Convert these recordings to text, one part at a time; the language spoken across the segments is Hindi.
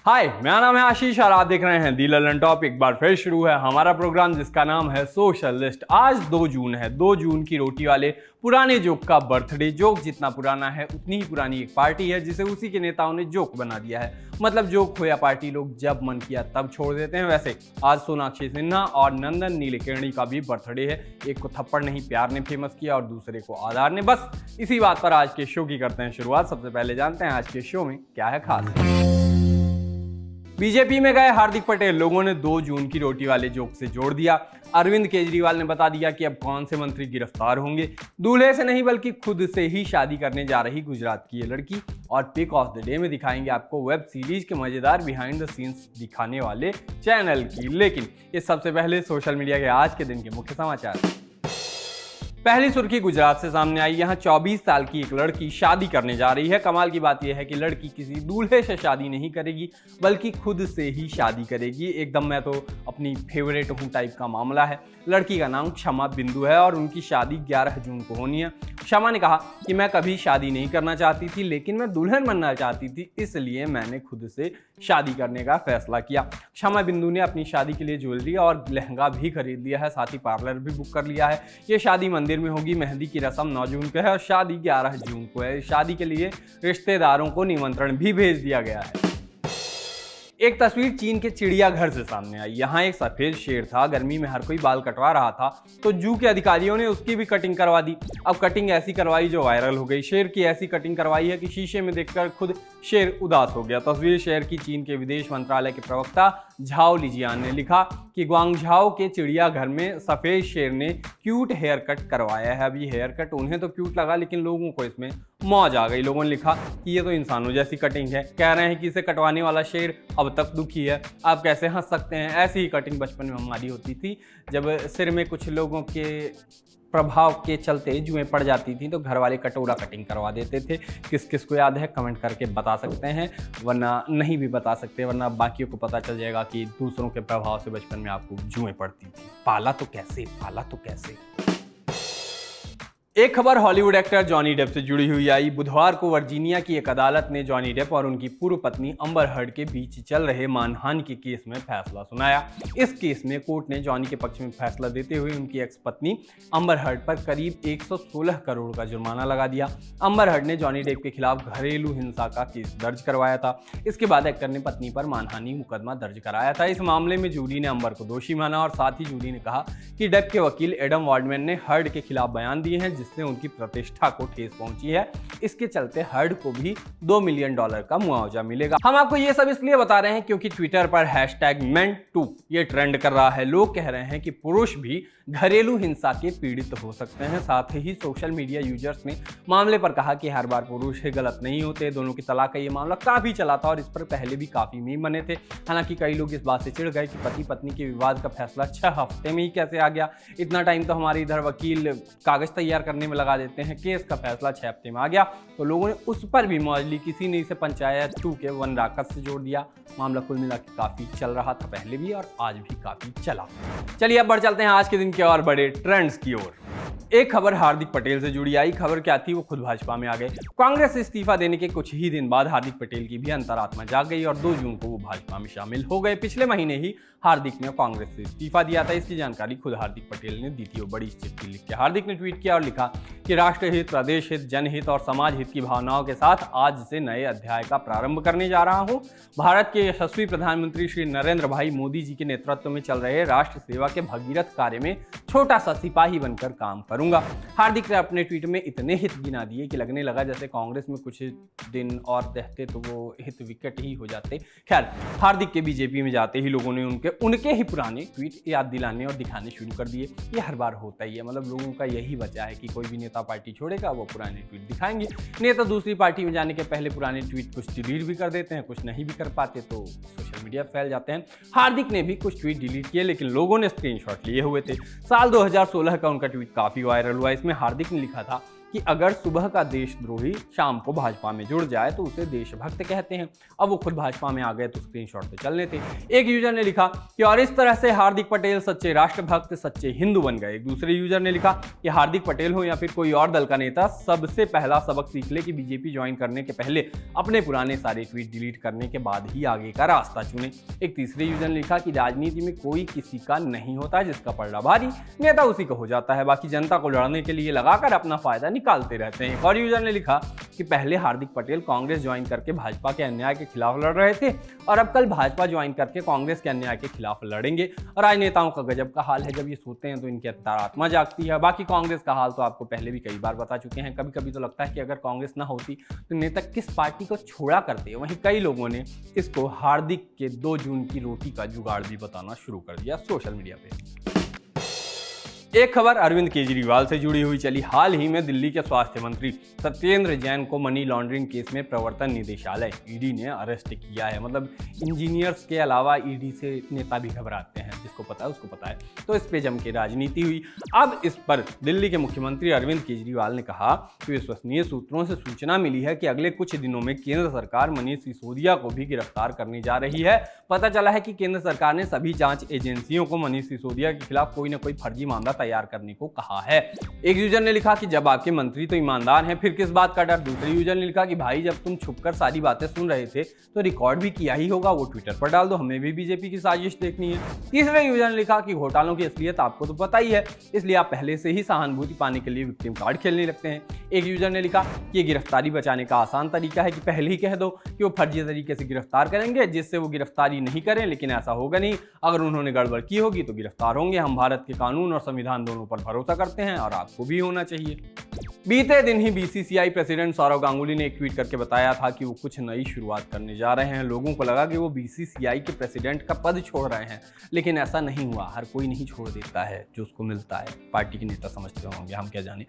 हाय, मेरा नाम है आशीष और आप देख रहे हैं दी ललन टॉप। एक बार फिर शुरू है हमारा प्रोग्राम जिसका नाम है सोशल लिस्ट। आज 2 जून है। 2 जून की रोटी वाले पुराने जोक का बर्थडे। जोक जितना पुराना है उतनी ही पुरानी एक पार्टी है जिसे उसी के नेताओं ने जोक बना दिया है। मतलब जोक हो या पार्टी, लोग जब मन किया तब छोड़ देते हैं। वैसे आज सोनाक्षी सिन्हा और नंदन नीलेकर्णी का भी बर्थडे है। एक को थप्पड़ नहीं प्यार ने फेमस किया और दूसरे को आधार ने। बस इसी बात पर आज के शो की करते हैं शुरुआत। सबसे पहले जानते हैं आज के शो में क्या है खास। बीजेपी में गए हार्दिक पटेल लोगों ने 2 जून की रोटी वाले जोक से जोड़ दिया। अरविंद केजरीवाल ने बता दिया कि अब कौन से मंत्री गिरफ्तार होंगे। दूल्हे से नहीं बल्कि खुद से ही शादी करने जा रही गुजरात की ये लड़की। और पिक ऑफ द डे में दिखाएंगे आपको वेब सीरीज के मजेदार बिहाइंड द सीन्स दिखाने वाले चैनल की। लेकिन इस सबसे पहले सोशल मीडिया के आज के दिन के मुख्य समाचार। पहली सुर्खी गुजरात से सामने आई। यहाँ 24 साल की एक लड़की शादी करने जा रही है। कमाल की बात यह है कि लड़की किसी दूल्हे से शादी नहीं करेगी बल्कि खुद से ही शादी करेगी। एकदम मैं तो अपनी फेवरेट हूँ टाइप का मामला है। लड़की का नाम क्षमा बिंदु है और उनकी शादी 11 जून को होनी है। क्षमा ने कहा कि मैं कभी शादी नहीं करना चाहती थी लेकिन मैं दुल्हन बनना चाहती थी, इसलिए मैंने खुद से शादी करने का फैसला किया। क्षमा बिंदु ने अपनी शादी के लिए ज्वेलरी और लहंगा भी खरीद लिया है, साथ ही पार्लर भी बुक कर लिया है। ये शादी मंदिर में होगी। मेहंदी की रस्म 9 जून को है और शादी 11 जून को है। शादी के लिए रिश्तेदारों को निमंत्रण भी भेज दिया गया है। एक तस्वीर चीन के चिड़ियाघर से सामने आई। यहाँ एक सफेद शेर था। गर्मी में हर कोई बाल कटवा रहा था तो जू के अधिकारियों ने उसकी भी कटिंग करवा दी। अब कटिंग ऐसी करवाई जो वायरल हो गई। शेर की ऐसी कटिंग करवाई है कि शीशे में देखकर खुद शेर उदास हो गया। तस्वीर शेयर की चीन के विदेश मंत्रालय के प्रवक्ता झाओ लिजियान ने लिखा कि ग्वांगझाओ के चिड़ियाघर में सफेद शेर ने क्यूट हेयर कट करवाया है। अब ये हेयर कट उन्हें तो क्यूट लगा लेकिन लोगों को इसमें मौज आ गई। लोगों ने लिखा कि ये तो इंसानों जैसी कटिंग है। कह रहे हैं कि इसे कटवाने वाला शेर अब तक दुखी है। आप कैसे हंस सकते हैं। ऐसी ही कटिंग बचपन में हमारी होती थी। जब सिर में कुछ लोगों के प्रभाव के चलते जुएं पड़ जाती थी तो घर वाले कटोरा कटिंग करवा देते थे। किस किस को याद है कमेंट करके बता सकते हैं, वरना नहीं भी बता सकते, वरना बाकियों को पता चल जाएगा कि दूसरों के प्रभाव से बचपन में आपको जुएं पड़ती थी। पाला तो कैसे। एक खबर हॉलीवुड एक्टर जॉनी डेप से जुड़ी हुई आई। बुधवार को वर्जीनिया की एक अदालत ने जॉनी डेप और उनकी पूर्व पत्नी अम्बर हर्ड के बीच चल रहे मानहानि के केस में फैसला सुनाया। इस केस में कोर्ट ने जॉनी के पक्ष में फैसला देते हुए उनकी एक्स पत्नी अम्बर हर्ड पर करीब 116 करोड़ का जुर्माना लगा दिया। अम्बर हर्ड ने जॉनी डेप के खिलाफ घरेलू हिंसा का केस दर्ज करवाया था। इसके बाद एक्टर ने पत्नी पर मानहानि मुकदमा दर्ज कराया था। इस मामले में जूरी ने अम्बर को दोषी माना और साथ ही जूरी ने कहा कि डेप के वकील एडम वार्डमैन ने हर्ड के खिलाफ बयान दिए हैं जिससे उनकी प्रतिष्ठा को ठेस पहुंची है। इसके चलते हर्ड को भी $2 मिलियन का मुआवजा मिलेगा। हम आपको ये सब इसलिए बता रहे हैं क्योंकि ट्विटर पर #मेंटू ये ट्रेंड कर रहा है। लोग कह रहे हैं कि पुरुष भी घरेलू हिंसा के पीड़ित हो सकते हैं। साथ ही सोशल मीडिया यूजर्स ने मामले पर कहा कि हर बार पुरुष गलत नहीं होते। दोनों की तलाक का ये मामला काफी चला था और इस पर पहले भी काफी मीम बने थे। हालांकि कई लोग इस बात से चिढ़ गए कि पति पत्नी के विवाद का फैसला 6 हफ्ते में ही कैसे आ गया। इतना टाइम तो हमारे इधर वकील कागज तैयार करने में लगा देते हैं, केस का फैसला 6 हफ्ते में आ गया। तो लोगों ने उस पर भी मौज ली। किसी ने इसे पंचायत 2 के वन राकत से जोड़ दिया। मामला कुल मिलाकर काफी चल रहा था पहले भी और आज भी काफी चला। चलिए अब बढ़ चलते हैं आज के दिन के और बड़े ट्रेंड्स की ओर। एक खबर हार्दिक पटेल से जुड़ी आई। खबर क्या थी, वो खुद भाजपा में आ गए। कांग्रेस से इस्तीफा देने के कुछ ही दिन बाद हार्दिक पटेल की भी अंतरात्मा जाग गई और 2 जून को वो भाजपा में शामिल हो गए। पिछले महीने ही हार्दिक ने कांग्रेस से इस्तीफा दिया था। इसकी जानकारी खुद हार्दिक पटेल ने दी थी। वो बड़ी चिट्ठी लिख के हार्दिक ने ट्वीट किया और लिखा कि राष्ट्रहित, प्रदेश हित, जनहित और समाज हित की भावनाओं के साथ आज से नए अध्याय का प्रारंभ करने जा रहा हूं। भारत के यशस्वी प्रधानमंत्री श्री नरेंद्र भाई मोदी जी के नेतृत्व में चल रहे राष्ट्र सेवा के भगीरथ कार्य में छोटा सा सिपाही बनकर काम करूंगा। हार्दिक ने अपने ट्वीट में इतने हित गिना दिए कि लगने लगा जैसे कांग्रेस में कुछ दिन और रहते तो वो हित विकेट ही हो जाते। खैर, हार्दिक के बीजेपी में जाते ही लोगों ने उनके ही पुराने ट्वीट याद दिलाने और दिखाने शुरू कर दिए। ये हर बार होता ही है। मतलब लोगों का यही वजह है कि कोई भी नेता पार्टी छोड़ेगा वो पुराने ट्वीट दिखाएंगे। नेता दूसरी पार्टी में जाने के पहले पुराने ट्वीट कुछ डिलीट भी कर देते हैं, कुछ नहीं भी कर पाते तो सोशल मीडिया फैल जाते हैं। हार्दिक ने भी कुछ ट्वीट डिलीट किए लेकिन लोगों ने स्क्रीनशॉट लिए हुए थे। साल 2016 का उनका ट्वीट काफी वायरल हुआ। इसमें हार्दिक ने लिखा था कि अगर सुबह का देशद्रोही शाम को भाजपा में जुड़ जाए तो उसे देशभक्त कहते हैं। अब वो खुद भाजपा में आ गए तो स्क्रीनशॉट तो चलने थे। एक यूजर ने लिखा कि और इस तरह से हार्दिक पटेल सच्चे राष्ट्रभक्त, सच्चे हिंदू बन गए। एक दूसरे यूजर ने लिखा कि हार्दिक पटेल हो या फिर कोई और दल का नेता, सबसे पहला सबक सीख ले कि बीजेपी ज्वाइन करने के पहले अपने पुराने सारे ट्वीट डिलीट करने के बाद ही आगे का रास्ता चुने। एक तीसरे यूजर ने लिखा कि राजनीति में कोई किसी का नहीं होता, जिसका पलड़ा भारी नेता उसी का हो जाता है, बाकी जनता को लड़ने के लिए लगाकर अपना फायदा निकालते रहते हैं। एक और यूजर ने लिखा कि पहले हार्दिक पटेल कांग्रेस ज्वाइन करके भाजपा के अन्याय के खिलाफ लड़ रहे थे और अब कल भाजपा ज्वाइन करके कांग्रेस के अन्याय के खिलाफ लड़ेंगे। और आज नेताओं का गजब का हाल है, जब ये सोते हैं तो इनकी अंतरात्मा जागती है। बाकी कांग्रेस का हाल तो आपको पहले भी कई बार बता चुके हैं। कभी कभी तो लगता है कि अगर कांग्रेस ना होती तो नेता किस पार्टी को छोड़ा करते। वहीं कई लोगों ने इसको हार्दिक के 2 जून की रोटी का जुगाड़ भी बताना शुरू कर दिया सोशल मीडिया पे। एक खबर अरविंद केजरीवाल से जुड़ी हुई चली। हाल ही में दिल्ली के स्वास्थ्य मंत्री सत्येंद्र जैन को मनी लॉन्ड्रिंग केस में प्रवर्तन निदेशालय ईडी ने अरेस्ट किया है। मतलब इंजीनियर्स के अलावा ईडी से नेता भी घबराते हैं, जिसको पता है उसको पता है। तो इस पे जम के राजनीति हुई। अब इस पर दिल्ली के मुख्यमंत्री अरविंद केजरीवाल ने कहा कि विश्वसनीय सूत्रों से सूचना मिली है कि अगले कुछ दिनों में केंद्र सरकार मनीष सिसोदिया को भी गिरफ्तार करने जा रही है। पता चला है कि केंद्र सरकार ने सभी जांच एजेंसियों को मनीष सिसोदिया के खिलाफ कोई न कोई फर्जी मामला तैयार करने को कहा है। एक यूजर ने लिखा कि जब आपके मंत्री तो ईमानदार हैं, फिर किस बात का डर। दूसरे यूजर ने लिखा कि भाई जब तुम छुपकर सारी बातें सुन रहे थे तो रिकॉर्ड भी किया ही होगा, वो ट्विटर पर डाल दो, हमें भी बीजेपी की साजिश देखनी है। तीसरे यूजर ने लिखा कि घोटालों की असलियत आपको तो पता ही है, इसलिए आप पहले से ही सहानुभूति पाने के लिए विक्टिम कार्ड खेलने लगते हैं। एक यूजर ने लिखा कि ये गिरफ्तारी बचाने का आसान तरीका है कि पहले ही कह दो कि वो फर्जी तरीके से गिरफ्तार करेंगे, जिससे वो गिरफ्तारी नहीं करें, लेकिन ऐसा होगा नहीं। अगर उन्होंने गड़बड़ की होगी तो गिरफ्तार होंगे। हम भारत के कानून और संविधान दोनों पर भरोसा करते हैं और आपको भी होना चाहिए। बीते दिन ही बीसीसीआई प्रेसिडेंट सौरव गांगुली ने एक ट्वीट करके बताया था कि वो कुछ नई शुरुआत करने जा रहे हैं। लोगों को लगा कि वो बीसीसीआई के प्रेसिडेंट का पद छोड़ रहे हैं, लेकिन ऐसा नहीं हुआ। हर कोई नहीं छोड़ देता है जो उसको मिलता है। पार्टी के नेता समझते होंगे, हम क्या जाने,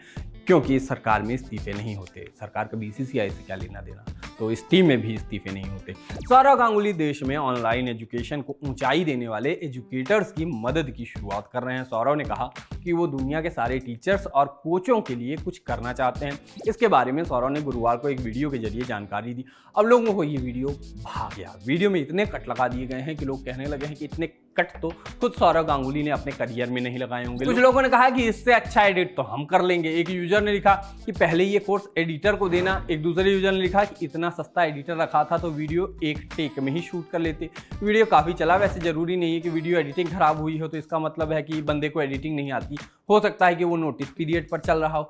क्योंकि इस सरकार में इस्तीफे नहीं होते। सरकार का बीसीसीआई से क्या लेना देना, तो इस टीम में भी इस्तीफे नहीं होते। सौरव गांगुली देश में ऑनलाइन एजुकेशन को ऊंचाई देने वाले एजुकेटर्स की मदद की शुरुआत कर रहे हैं। सौरव ने कहा कि वो दुनिया के सारे टीचर्स और कोचों के लिए कुछ करना चाहते हैं। इसके बारे में सौरव ने गुरुवार को एक वीडियो के जरिए जानकारी दी। अब लोगों को ये वीडियो भा गया। वीडियो में इतने कट लगा दिए गए हैं कि लोग कहने लगे हैं कि इतने कट तो खुद सौरव गांगुली ने अपने करियर में नहीं लगाए होंगे। कुछ लोगों ने कहा कि इससे अच्छा एडिट तो हम कर लेंगे। एक यूजर ने लिखा कि पहले ये कोर्स एडिटर को देना। एक दूसरे यूजर ने लिखा कि इतना सस्ता एडिटर रखा था तो वीडियो एक टेक में ही शूट कर लेते। वीडियो काफी चला। वैसे जरूरी नहीं है कि वीडियो एडिटिंग खराब हुई हो तो इसका मतलब है कि बंदे को एडिटिंग नहीं आती। हो सकता है कि वो नोटिस पीरियड पर चल रहा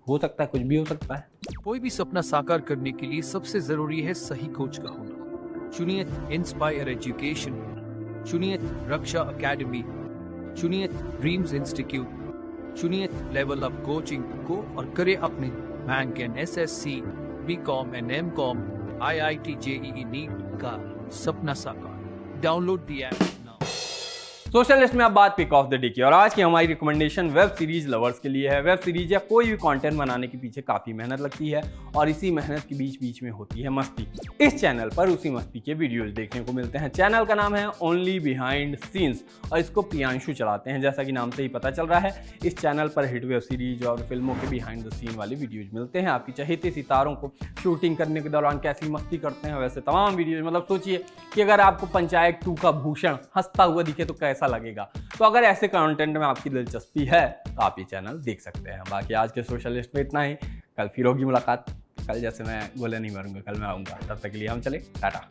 हो सकता है, कुछ भी हो सकता है। कोई भी सपना साकार करने के लिए सबसे जरूरी है सही कोच का होना। चुनिए इंस्पायर एजुकेशन, चुनिए रक्षा एकेडमी, चुनिए ड्रीम्स इंस्टीट्यूट, चुनिए लेवल अप कोचिंग को और करे अपने bank and SSC, BCom and MCom, IIT, JEE, NEET का सपना साकार। Download the app now. Social list में अब बात पिक ऑफ द डे की, और आज की हमारी रिकमेंडेशन वेब सीरीज लवर्स के लिए है। वेब सीरीज या कोई भी कंटेंट बनाने के पीछे काफी मेहनत लगती है और इसी मेहनत के बीच बीच में होती है मस्ती। इस चैनल पर उसी मस्ती के वीडियोस देखने को मिलते हैं। चैनल का नाम है ओनली बिहाइंड सीन्स और इसको प्रियांशु चलाते हैं। जैसा कि नाम से ही पता चल रहा है, इस चैनल पर हिट वेब सीरीज और फिल्मों के बिहाइंड द सीन वाले वीडियोज मिलते हैं। आपकी चहेते सितारों को शूटिंग करने के दौरान कैसी मस्ती करते हैं, वैसे तमाम वीडियोज। मतलब सोचिए कि अगर आपको पंचायत 2 का भूषण हंसता हुआ दिखे तो कैसा लगेगा। तो अगर ऐसे कंटेंट में आपकी दिलचस्पी है तो आप ये चैनल देख सकते हैं। बाकी आज के सोशल लिस्ट में इतना ही। कल फिर होगी मुलाकात। कल जैसे मैं गोले नहीं मारूंगा, कल मैं आऊंगा। तब तक के लिए हम चले टाटा।